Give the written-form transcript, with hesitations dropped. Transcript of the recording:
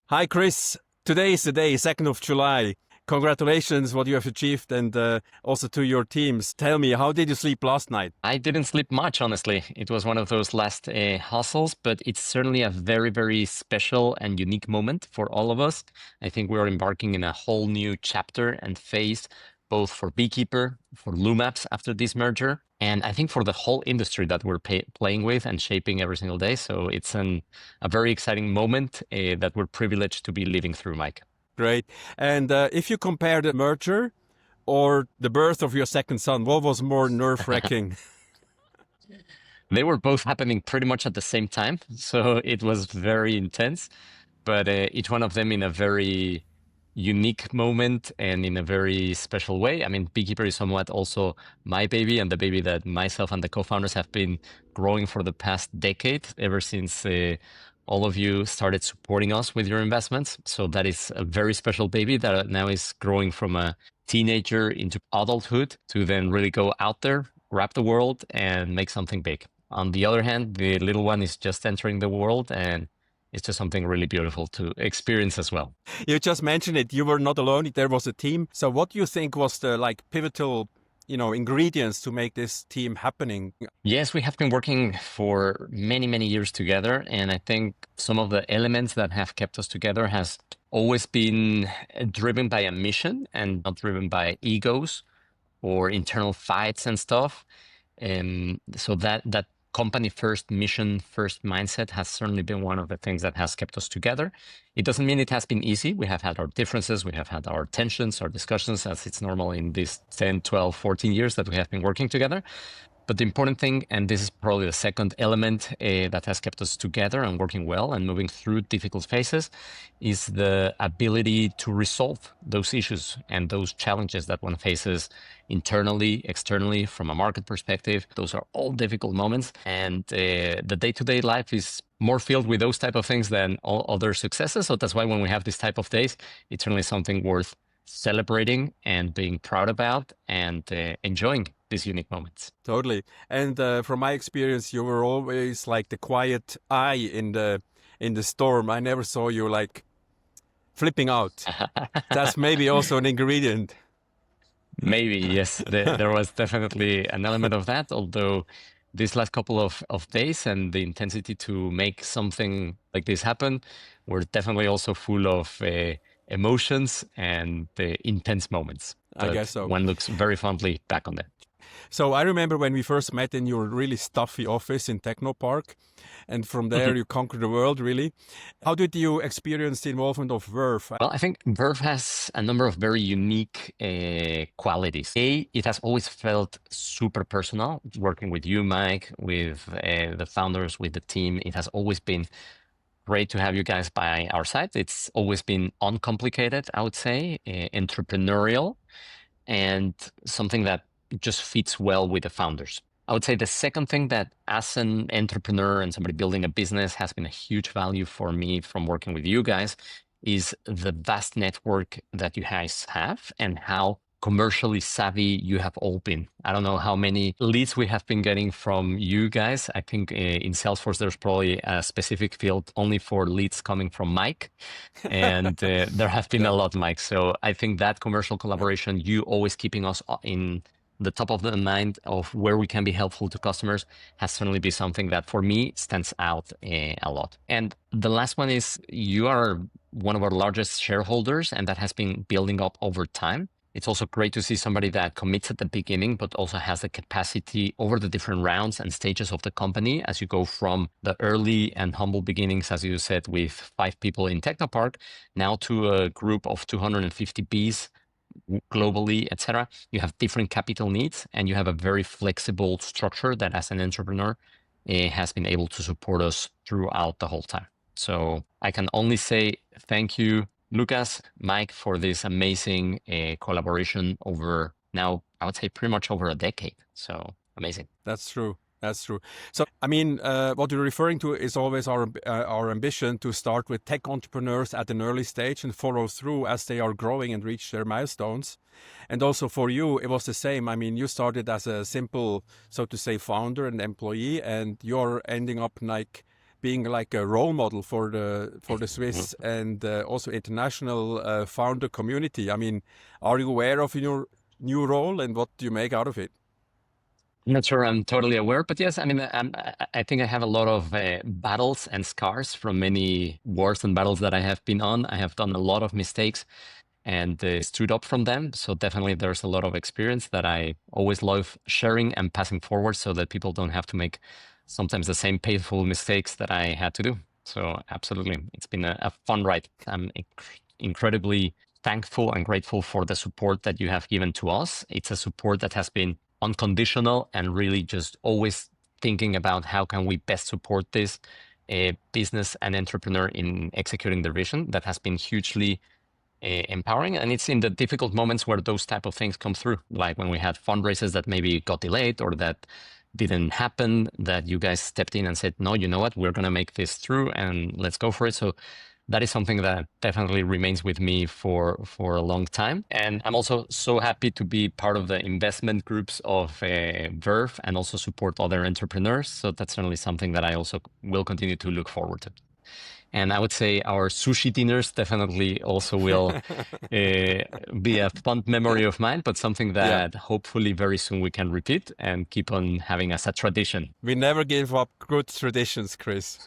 Hi, Chris. Today is the day, 2nd of July. Congratulations, what you have achieved, and also to your teams. Tell me, how did you sleep last night? I didn't sleep much, honestly. It was one of those last hustles, but it's certainly a very, very special and unique moment for all of us. I think we're embarking in a whole new chapter and phase, both for Beekeeper, for LumApps after this merger, and I think for the whole industry that we're playing with and shaping every single day. So it's a very exciting moment that we're privileged to be living through, Mike. Great. And if you compare the merger or the birth of your second son, what was more nerve-wracking? They were both happening pretty much at the same time, so it was very intense, but each one of them in a very unique moment and in a very special way. I mean, Beekeeper is somewhat also my baby and the baby that myself and the co-founders have been growing for the past decade, ever since all of you started supporting us with your investments. So that is a very special baby that now is growing from a teenager into adulthood to then really go out there, wrap the world, and make something big. On the other hand, the little one is just entering the world, and it's just something really beautiful to experience as well. You just mentioned it. You were not alone. There was a team. So what do you think was the pivotal, ingredients to make this team happening? Yes, we have been working for many, many years together, and I think some of the elements that have kept us together has always been driven by a mission and not driven by egos or internal fights and stuff. So that company first, mission first mindset has certainly been one of the things that has kept us together. It doesn't mean it has been easy. We have had our differences, we have had our tensions, our discussions, as it's normal in these 10, 12, 14 years that we have been working together. But the important thing, and this is probably the second element that has kept us together and working well and moving through difficult phases, is the ability to resolve those issues and those challenges that one faces internally, externally, from a market perspective. Those are all difficult moments, and the day-to-day life is more filled with those type of things than all other successes. So that's why when we have this type of days, it's certainly something worth celebrating and being proud about and enjoying these unique moments. Totally. And from my experience, you were always like the quiet eye in the storm. I never saw you like flipping out. That's maybe also an ingredient. Maybe, yes, there was definitely an element of that, although these last couple of days and the intensity to make something like this happen were definitely also full of emotions and intense moments. I But guess so. one looks very fondly back on that. So I remember when we first met in your really stuffy office in Technopark, and from there you conquered the world, really. How did you experience the involvement of Verve? Well, I think Verve has a number of very unique qualities. It has always felt super personal working with you, Mike, with the founders, with the team. It has always been great to have you guys by our side. It's always been uncomplicated, I would say, entrepreneurial, and something that just fits well with the founders. I would say the second thing that as an entrepreneur and somebody building a business has been a huge value for me from working with you guys is the vast network that you guys have and how commercially savvy you have all been. I don't know how many leads we have been getting from you guys. I think in Salesforce, there's probably a specific field only for leads coming from Mike. And there have been a lot, Mike. So I think that commercial collaboration, you always keeping us in the top of the mind of where we can be helpful to customers has certainly been something that for me stands out a lot. And the last one is you are one of our largest shareholders, and that has been building up over time. It's also great to see somebody that commits at the beginning, but also has the capacity over the different rounds and stages of the company as you go from the early and humble beginnings, as you said, with 5 people in Technopark, now to a group of 250 Bs globally, etc. You have different capital needs, and you have a very flexible structure that, as an entrepreneur, has been able to support us throughout the whole time. So I can only say thank you, Lucas, Mike, for this amazing collaboration over now, I would say pretty much over a decade. So amazing. That's true. That's true. So, I mean, what you're referring to is always our ambition to start with tech entrepreneurs at an early stage and follow through as they are growing and reach their milestones. And also for you, it was the same. I mean, you started as a simple, so to say, founder and employee, and you're ending up like being like a role model for the Swiss and also international founder community. I mean, are you aware of your new role and what do you make out of it? I'm not sure I'm totally aware, but yes, I mean, I think I have a lot of battles and scars from many wars and battles that I have been on. I have done a lot of mistakes and stood up from them. So definitely there's a lot of experience that I always love sharing and passing forward so that people don't have to make sometimes the same painful mistakes that I had to do. So absolutely, it's been a fun ride. I'm incredibly thankful and grateful for the support that you have given to us. It's a support that has been unconditional and really just always thinking about how can we best support this business and entrepreneur in executing their vision. That has been hugely empowering, and it's in the difficult moments where those type of things come through, like when we had fundraisers that maybe got delayed or that didn't happen, that you guys stepped in and said, no, you know what, we're going to make this through and let's go for it. So that is something that definitely remains with me for a long time. And I'm also so happy to be part of the investment groups of Verve and also support other entrepreneurs. So that's certainly something that I also will continue to look forward to. And I would say our sushi dinners definitely also will be a fond memory of mine, but something that hopefully very soon we can repeat and keep on having as a tradition. We never give up good traditions, Cris.